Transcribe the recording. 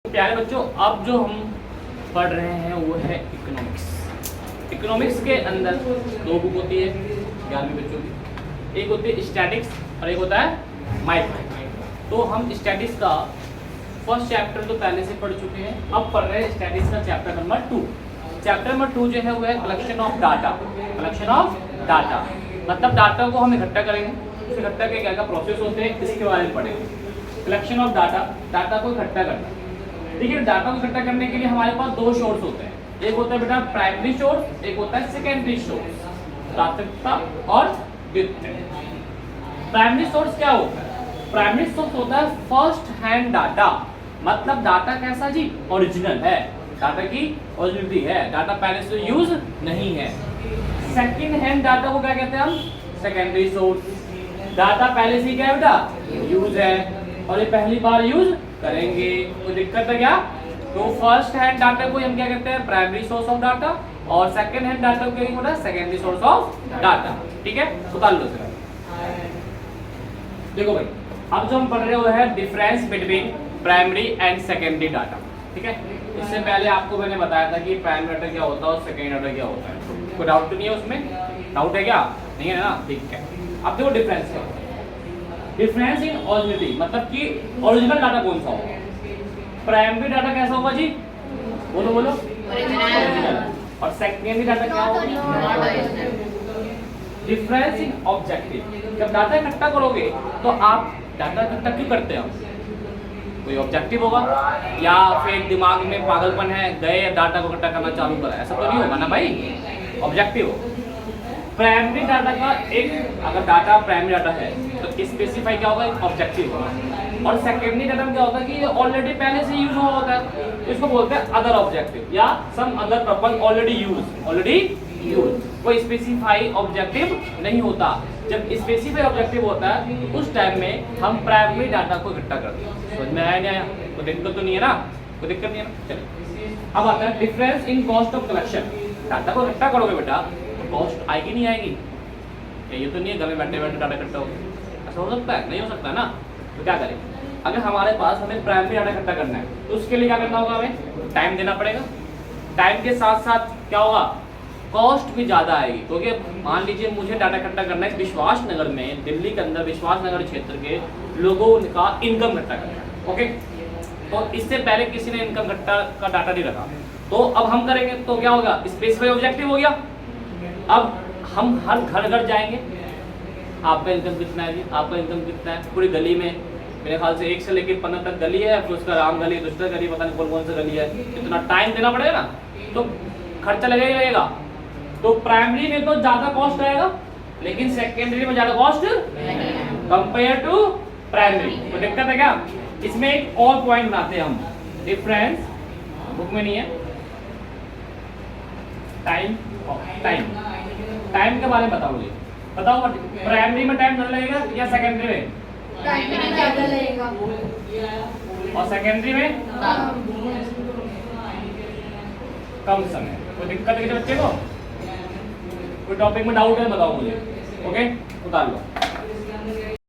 प्यारे बच्चों, अब जो हम पढ़ रहे हैं वो है इकोनॉमिक्स। इकोनॉमिक्स के अंदर दो बुक होती है 11वीं बच्चों की, एक होती है स्टैटिक्स और एक होता है माइक्रो। तो हम स्टैटिक्स का फर्स्ट चैप्टर तो पहले से पढ़ चुके हैं, अब पढ़ रहे हैं स्टैटिक्स का चैप्टर नंबर 2। चैप्टर नंबर 2 जो है वो है collection of data. Collection of data मतलब डाटा को हम इकट्ठा करेंगे, उस इकट्ठा के क्या क्या प्रोसेस होते हैं इसके बारे में पढ़ेंगे। कलेक्शन ऑफ डाटा, डाटा को इकट्ठा करना। देखिए, डाटा को इकट्ठा करने के लिए हमारे पास दो सोर्स होते हैं, एक होता है बेटा प्राइमरी सोर्स, एक होता है सेकेंडरी सोर्स, प्राथमिकता और द्वितीय। प्राइमरी सोर्स क्या होता है? प्राइमरी सोर्स होता है फर्स्ट हैंड डाटा, मतलब डाटा कैसा जी? ओरिजिनल है, डाटा की ओरिजिनलिटी है, डाटा पहले से यूज नहीं है। सेकंड हैंड डाटा को क्या कहते हैं हम? Secondary source. डाटा पहले से क्या है बेटा? यूज है और ये पहली बार यूज करेंगे, कोई दिक्कत है क्या? तो फर्स्ट हैंड डाटा को हम क्या कहते हैं? प्राइमरी सोर्स ऑफ डाटा, और सेकंड हैंड डाटा को क्या होता है? Secondary source of data. ठीक है, उतार लो सर। देखो भाई, अब जो हम पढ़ रहे हो है difference between primary and secondary data. ठीक है, इससे पहले आपको मैंने बताया था कि प्राइमरी डाटा क्या होता है और सेकेंडरी डाटा क्या होता है। कोई डाउट तो नहीं है उसमें? डाउट है क्या? नहीं है ना? ठीक है, अब देखो डिफरेंस क्या होता है। डिफरेंस इन ओरिजिनलिटी मतलब कि ओरिजिनल डाटा कौन सा होगा? प्राइमरी डाटा कैसा होगा जी? बोलो बोलो। ओरिजिनल। और सेकेंडरी डाटा क्या होगा? Difference in objective. जब डाटा इकट्ठा करोगे तो आप डाटा इकट्ठा क्यों करते हैं? कोई ऑब्जेक्टिव होगा, या फिर दिमाग में पागलपन है, गए डाटा को इकट्ठा करना चालू करा, ऐसा तो नहीं होगा ना भाई। ऑब्जेक्टिव हो। प्राइमरी डाटा का एक, अगर डाटा प्राइमरी डाटा है तो स्पेसिफाई क्या होगा? एक ऑब्जेक्टिव होगा। और सेकेंडरी डाटा में क्या होता है कि ऑलरेडी पहले से यूज हुआ होता है, तो इसको बोलते हैं अदर ऑब्जेक्टिव या some other purpose already use. कोई स्पेसिफाई ऑब्जेक्टिव नहीं होता। जब स्पेसिफाई ऑब्जेक्टिव होता है तो उस टाइम में हम प्राइमरी डाटा को इकट्ठा करते हैं। समझ में आया नहीं आया? कोई दिक्कत तो नहीं है ना? कोई दिक्कत नहीं है ना? चलिए, अब आता है difference in cost of collection. Data को इकट्ठा करोगे बेटा तो कॉस्ट आएगी नहीं आएगी? ये तो नहीं है घर में बैठे बैठे डाटा इकट्ठा होगा, ऐसा हो सकता है? नहीं हो सकता ना। तो क्या करें, अगर हमारे पास हमें प्राइमरी डाटा इकट्ठा करना है तो उसके लिए क्या करना होगा? हमें टाइम देना पड़ेगा। टाइम के साथ साथ क्या होगा? कॉस्ट भी ज़्यादा आएगी, क्योंकि मान लीजिए मुझे डाटा इकट्ठा करना है विश्वास नगर में, दिल्ली के अंदर विश्वास नगर क्षेत्र के लोगों का इनकम इकट्ठा करना है। ओके, तो इससे पहले किसी ने इनकम इकट्ठा का डाटा नहीं रखा, तो अब हम करेंगे तो क्या होगा? स्पेसिफाई ऑब्जेक्टिव हो गया। अब हम हर घर घर जाएंगे, आपका इनकम कितना है जी? आपका इनकम कितना है? पूरी गली में मेरे ख्याल से 1 से लेकर 15 तक गली है, फिर उसका राम गली, दूसरा गली, पता नहीं कौन कौन सा गली है। इतना टाइम देना पड़ेगा ना, तो खर्चा लगेगा। तो प्राइमरी में तो ज्यादा कॉस्ट आएगा, लेकिन सेकेंडरी में ज्यादा कॉस्ट कंपेयर टू प्राइमरी। तो दिक्कत है क्या? इसमें एक और पॉइंट बनाते हैं हम, डिफरेंस बुक में नहीं है। टाइम के बारे में बताओ मुझे, बताओ प्राइमरी में टाइम ज्यादा लगेगा या सेकेंडरी में? प्राइमरी में ज्यादा लगेगा और सेकेंडरी में कम समय। कोई दिक्कत है किसी बच्चे को? कोई टॉपिक में डाउट है बताओ मुझे। ओके, उतार लो।